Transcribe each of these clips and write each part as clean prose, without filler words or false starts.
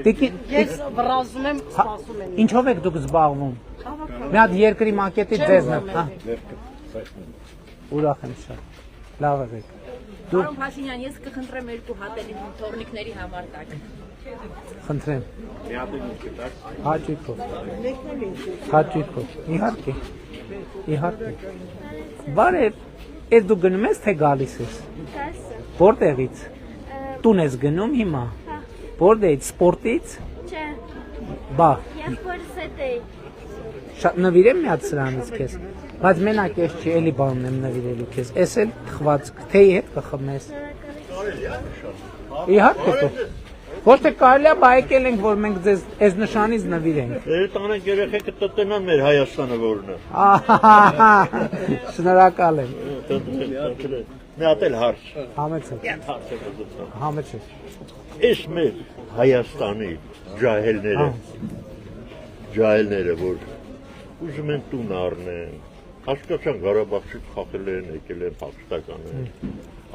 Ես վրազում եմ, սպասում եմ։ Ինչով եք դուք զբաղվում։ Մի հատ երկրի մակետի ձեզն է, հա։ Ուրախ եմ շատ։ Լավ եք։ Պարոն Փաշինյան, ես կխնդրեմ երկու հատելի թորնիկների համար տակ։ Խնդրեմ։ Հաճույքով։ Հաճույքով։ Իհարկե։ Իհարկե։ Բարև, ես դու գնում ես թե գալիս ես։ Որտեղից։ Տուն ես գնում հիմա։ Որտեղից, սպորտից։ Չէ։ Բա։ Ես փորձել եի։ Շատ նվիրեմ մի հատ սրանից քեզ։ Բայց մենակ ես չի, էլի բանն եմ նվիրելու քեզ։ Էս էլ թխված, թեյի հետ կխմես։ Իհարկե դու։ Ոչ թե կարելի է, բա եկել ենք, որ մենք ձեզ այս նշանից նվիրենք։ Տանենք երեխեքը տտնան մեր Հայաստանը որն է։ Շնորհակալ եմ։ Մի հատ էլ հարց։ Համեցեք։ Համեցեք։ Այս մեր Հայաստանի ջահելները, որ ուզում են տուն առնեն, հասկացան Ղարաբաղցից խախել են, եկել են փախստական են,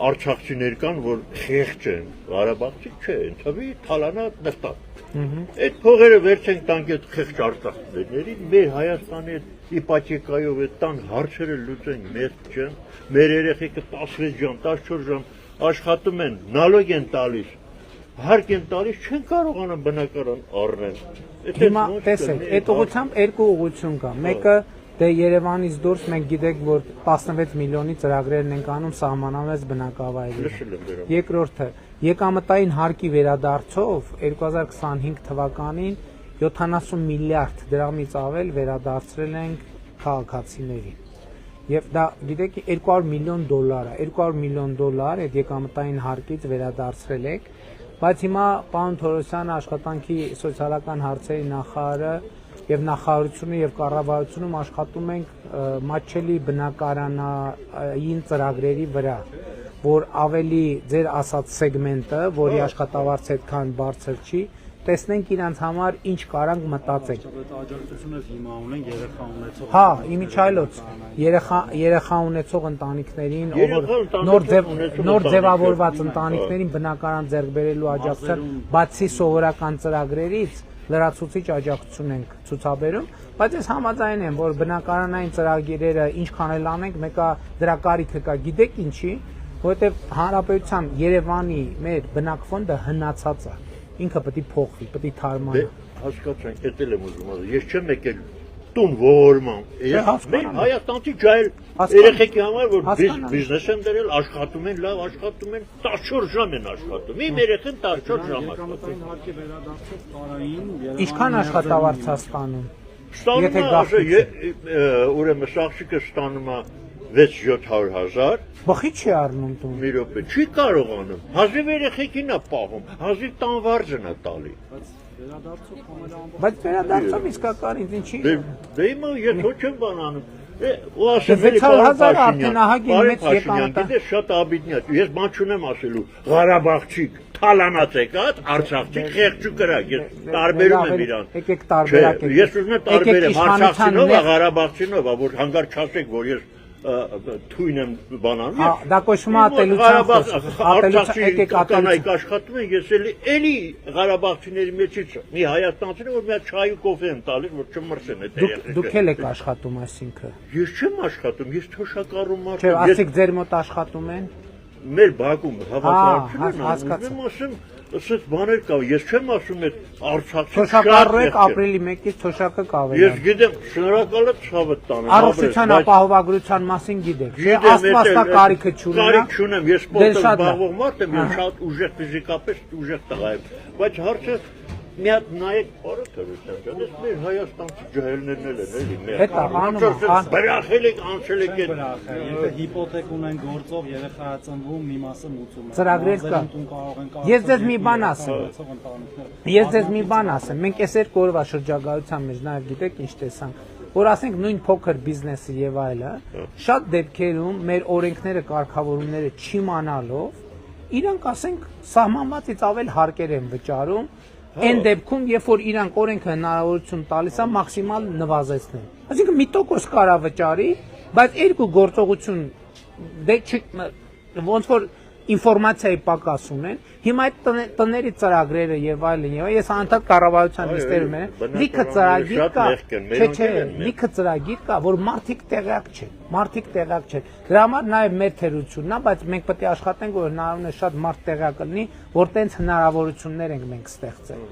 արցախցիներ կան, որ խեղճ են, Ղարաբաղցի չեն, թվի թալանա նստան։ Այդ փողերը վերցենք տանք այդ խեղճ արցախցիներին, մեր Հայաստանի իպոթեկայով այդ տան հարցերը լուծենք, մեր երեխեքը 16 ժամ, 14 ժամ աշխատում են, նալոգ են տալիս, հարկ են տալիս, չեն կարողանան բնակարան առնեն։ Հիմա տեսեք, այդ ուղղությամբ երկու ուղղություն կա։ Մեկը դե Երևանից դուրս մենք գիտենք, որ 16 միլիոնի ծրագրերն ենք անում սահմանամերձ բնակավայրերում։ Երկրորդը, եկամտային հարկի վերադարձով 2025 թվականին 70 միլիարդ դրամից ավել վերադարձրել ենք քաղաքացիներին։ Եվ դա գիտեք 200 միլիոն դոլար է, 200 միլիոն դոլար այդ եկամտային հարկից վերադարձրել եք, բայց հիմա պարոն Թորոսյանը աշխատանքի սոցիալական հարցերի նախարարը եւ նախարարությունը եւ կառավարությունում աշխատում ենք մատչելի բնակարանային ծրագրերի վրա, որ ավելի ձեր ասած սեգմենտը, որի աշխատավարձը այդքան բարձր չի, տեսնենք իրանց համար ինչ կարանք մտածենք։ Աջակցությունը հիմա ունենք երեխա ունեցող։ Հա, իմիջայլոց երեխա ունեցող ընտանիքներին, նոր ձևավորված ընտանիքներին բնակարան ձեռք բերելու աջակցության, բացի սովորական ծրագրերից լրացուցիչ աջակցություն ենք ցուցաբերում, բայց ես համաձայն եմ, որ բնակարանային ծրագրերը ինչքան էլ անենք, մեկը դրա կարիքը կա, գիտեք ինչի, որովհետև հանրապետության Երևանի մեր բնակֆոնդը հնացած է, ինքը պետք է փոխվի, պետք է թարմանա։ Հասկացանք, էդ էլ եմ ուզում ասել, ես չեմ եկել տուն ողորման, մեր հայաստանցի ջահել երեխեքի համար, որ բիզնես են դրել, աշխատում են, լավ աշխատում են, 14 ժամ են աշխատում, իմ երեխեն 14 ժամ աշխատում։ Ինչքան աշխատավարձ է ստանում։ Ստանում է, ուրեմն սաղճիկը ստանում է 6-700 հազար։ Բխի չի առնում տուն։ Մի րոպե, չի կարողանում, հազիվ երեխեքին է պահում, հազիվ տանվարձն է տալի։ Բայց վերադարձով իսկական ինձ ինչի։ Դե հիմա ես ոչ եմ բանանում։ Ու ասեմ, 600,000 արդեն ահագին մեծ եկամուտ է։ Շատ աբիդնյա, ես բան չունեմ ասելու, Ղարաբաղցի թալանած եկած, Արցախցի խեղճու կրակ, ես տարբերում եմ իրան։ Եկեք տարբերակ եք։ Ես ուզում եմ տարբերեմ Արցախցինով, Ղարաբաղցինով, որ հանգար չասեք, որ ես թույն եմ բանանում։ Դա կոչվում է ատելության ատելության կանայք աշխատում են, ես էլի Ղարաբաղցիների մեջից մի հայաստանցին, որ մի հատ չայ ու կոֆե եմ տալիս, որ չմրսեն այդ երեխեքը։ Դուք էլ եք աշխատում, այսինքն։ Ես չեմ աշխատում, ես թոշակառու մարդ եմ։ Չէ, ասեք ձեր մոտ աշխատում են։ Մեր բակում հավաքարություն են, հասկացա։ ասեմ, ասես բաներ կա, ես չեմ ասում այդ Արցախի թոշակառու եք ապրիլի 1-ից թոշակը կավելան։ Ես գիտեմ, շնորհակալ եմ ցավը տանեմ։ Առողջության ապահովագրության մասին գիտեք, չէ՞, աստվածքա կարիքը չունենա։ Կարիք չունեմ, ես սպորտով զբաղվող մարդ եմ, ես շատ ուժեղ ֆիզիկապես ուժեղ տղա եմ, բայց հարցը մի հատ նայեք պարոն Թորոսյան, ես մեր հայաստանցի ջահելներն են էլի մեր։ Հետո անում բրախել եք, անցել եք այդ հիպոթեք ունեն գործով երեխա ծնվում, մի մասը մուծում է։ Ծրագրեր կա։ Ես ձեզ մի բան ասեմ, մենք այս երկու օրվա շրջագայության մեջ նաև գիտեք ինչ տեսանք, որ ասենք նույն փոքր բիզնեսը եւ այլը, շատ դեպքերում մեր օրենքները, կարգավորումները չիմանալով, իրանք ասենք սահմանվածից ավել հարկեր են վճարում, այն դեպքում, երբ որ իրանք օրենքը հնարավորություն տալիս է մաքսիմալ նվազեցնել։ Այսինքն մի տոկոս կարա վճարի, բայց երկու գործողություն դե ոնց որ ինֆորմացիայի պակաս ունեն, հիմա այդ տների ծրագրերը եւ այլն եւ ես անդադ կառավարության նիստերում եմ, լիքը ծրագիր կա, չէ, լիքը ծրագիր կա, որ մարդիկ տեղյակ չեն, դրա համար նաեւ մեր թերությունն է, բայց մենք պետք է աշխատենք, որ հնարավորինս շատ մարդ տեղյակ լինի, որ տենց հնարավորություններ ենք մենք ստեղծել։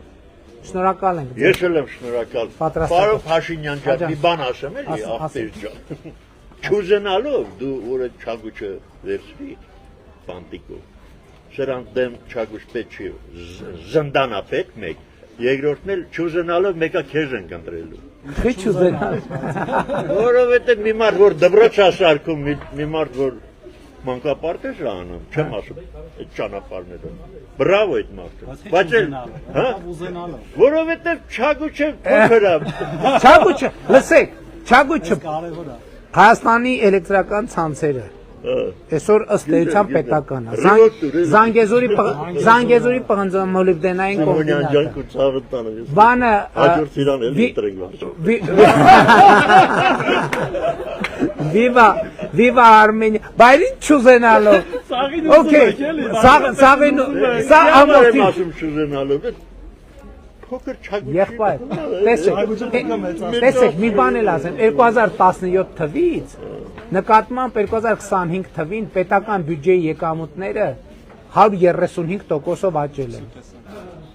Շնորհակալ ենք։ Ես էլ եմ շնորհակալ։ Պարոն Փաշինյան ջան, մի բան ասեմ էլի, ախպեր ջան։ Չուզենալով դու որ այդ չագուչը վերցրի բանտիկով։ Սրանց դեմ չագուչ պետք չի, զնդանա պետք մեկ։ Երկրորդն էլ չուզենալով մեկը քեզ են կընտրելու։ Չի չուզենալ։ Որովհետև մի մարդ որ դբրոց է սարքում, մի մարդ որ մանկապարտեզ է անում, չեմ ասում այդ ճանապարհները։ Բրավո այդ մարդը։ Բայց էլ, հա, որովհետև չագուչը փոքր է։ Չագուչը, լսեք, չագուչը Հայաստանի էլեկտրական ցանցերը այսօր ըստ էության պետական է։ Զանգեզուրի պղնձամոլիբդենային կոմբինատը։ Բանը Viva Armenia։ Բայց ինչ չուզենալով։ Okay։ Սաղին սա ամոթի չուզենալով։ Փոքր չագուչի։ Եղբայր, տեսեք, մի բան էլ ասեմ, 2017 թվից նկատմամբ 2025 թվին պետական բյուջեի եկամուտները 135%-ով աճել են։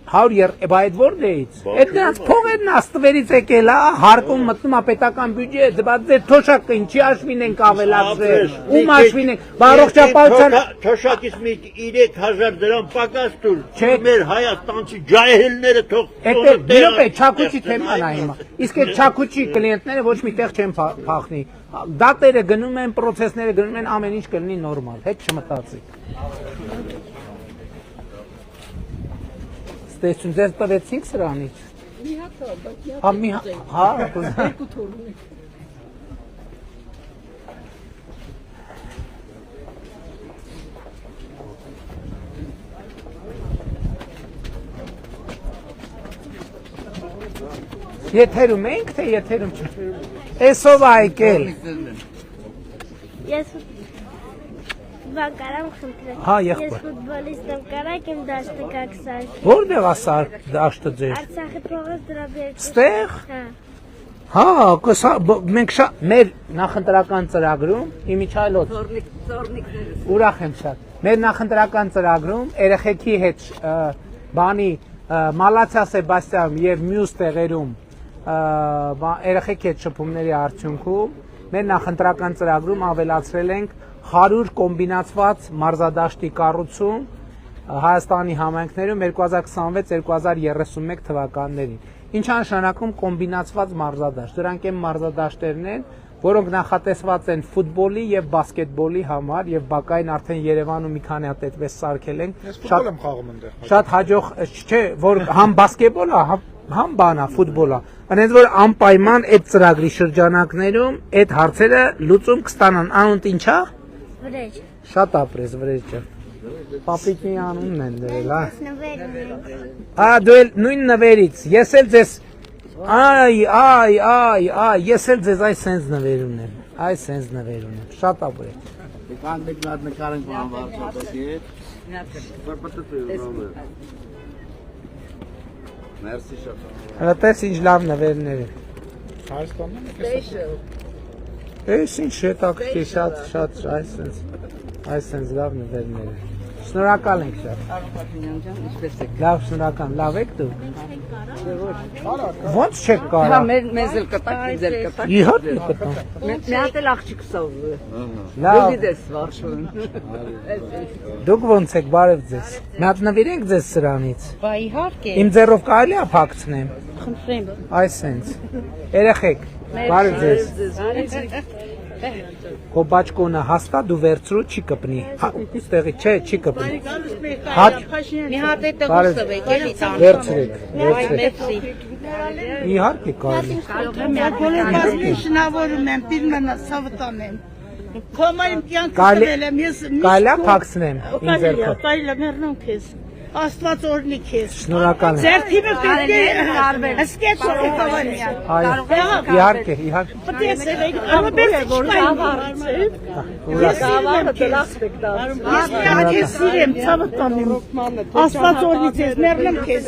100 բայց որտեղից։ Այդ նրանց փողերն աստվերից եկել է, հարկում մտնում է պետական բյուջե, բայց ձեր թոշակը ինչի հաշվին ենք ավելացրել, ում հաշվին ենք, առողջապահության թոշակից մի 3000 դրամ պակաս տուր։ Մեր Հայաստանցի ջահելները թող։ Դե չակուչի թեման է հիմա։ Իսկ այդ չակուչի կլիենտները ոչ մի տեղ չեն փախնի։ Դատերը գնում են, պրոցեսները գնում են, ամեն ինչ կլինի նորմալ, հետ չմտածեք։ Ստեցուն ձեզ տվեցինք սրանից։ Մի հատ է, բայց Հա մի հա երկու թոռ ունի։ Եթերում ենք, թե եթերում չենք։ Էսով է եկել։ Ես կարամ խնդրել։ Հա, եղբայր։ Ես ֆուտբոլիստ եմ, կարակ իմ դաշտը կակսարք։ Որտեղ է սա դաշտը ձեր։ Արցախի փողոց դրա բերք։ Ստեղ։ Հա։ Հա, մենք շատ մեր նախընտրական ծրագրում իմիջայլոց ուրախ եմ շատ։ Մեր նախընտրական ծրագրում երեխեքի հետ բանի Մալացիա Սեբաստիան եւ մյուս տեղերում երեխեքի հետ շփումների արդյունքում մեր նախընտրական ծրագրում ավելացրել ենք 100 կոմբինացված մարզադաշտի կառուցում Հայաստանի համայնքներում 2026-2031 թվականներին։ Ինչ նշանակում կոմբինացված մարզադաշտ։ Դրանք են մարզադաշտերն են, որոնք նախատեսված են ֆուտբոլի եւ բասկետբոլի համար եւ բակային արդեն Երևանում մի քանի հատ այդպես սարքել են։ Ֆուտբոլ եմ խաղում այնտեղ։ Շատ հաջող չէ, որ համ բասկետբոլը, համ բանա ֆուտբոլը։ Այնպես որ անպայման այդ ծրագրի շրջանակներում այդ հարցերը լուծում կստանան։ Անունդ ինչա։ Վրեջ։ Շատ ապրես վրեջը։ Պապիկի անունն են դրել, հա։ Նվեր։ Դու էլ նույն նվերից։ Ես էլ ձեզ Այ, ես էլ ձեզ այս սենց նվեր ունեմ։ Այս սենց նվեր ունեմ։ Շատ ապրես։ Եկան մեկ լատ նկարենք բան վարչապետի հետ։ Մերսի շատ։ Հələ տես ինչ լավ նվերներ են։ Հայաստանում եք։ Էս ինչ հետաքրքիր շատ այս սենց լավ նվերներ են։ Շնորհակալ ենք շատ։ Լավ, շնորհակալ։ Լավ եք դու։ Ոնց չեք կարա։ Մեզ էլ կտակ, ձեր կտակ։ Իհարկե կտամ։ Մի հատ էլ աղջիկ սով։ Լավ։ Գիտես վարշուն։ Դուք ոնց եք, բարև ձեզ։ Մի հատ նվիրենք ձեզ սրանից։ Բա իհարկե։ Իմ ձեռով կարելի է փակցնեմ։ Խնդրեմ։ Այս սենց։ Երեխեք, բարև ձեզ։ Կոբաչկոնը հաստատ դու վերցրու չի կպնի։ Ստեղի չէ, չի կպնի։ Մի հատ է տղուսով եք, էլի տան։ Վերցրեք։ Իհարկե կարելի։ Բոլոր բազմին շնավորում եմ, պիրմենա սավտանեմ։ Կոմայիմ կյանքը Կարելի տվել եմ, ես Կարելի է փակցնեմ իմ ձեռքով։ Կարելի է մեռնում քեզ։ Աստված օրհնի քեզ։ Շնորհակալ եմ։ Ձեր թիմը պետք է հսկեց Սողոմոնյան։ Այո, իհարկե, իհարկե։ Պատեսել եք, ամենից Ես սիրեմ, ցավը տանեմ։ Աստված օրհնի քեզ, մեռնեմ քեզ։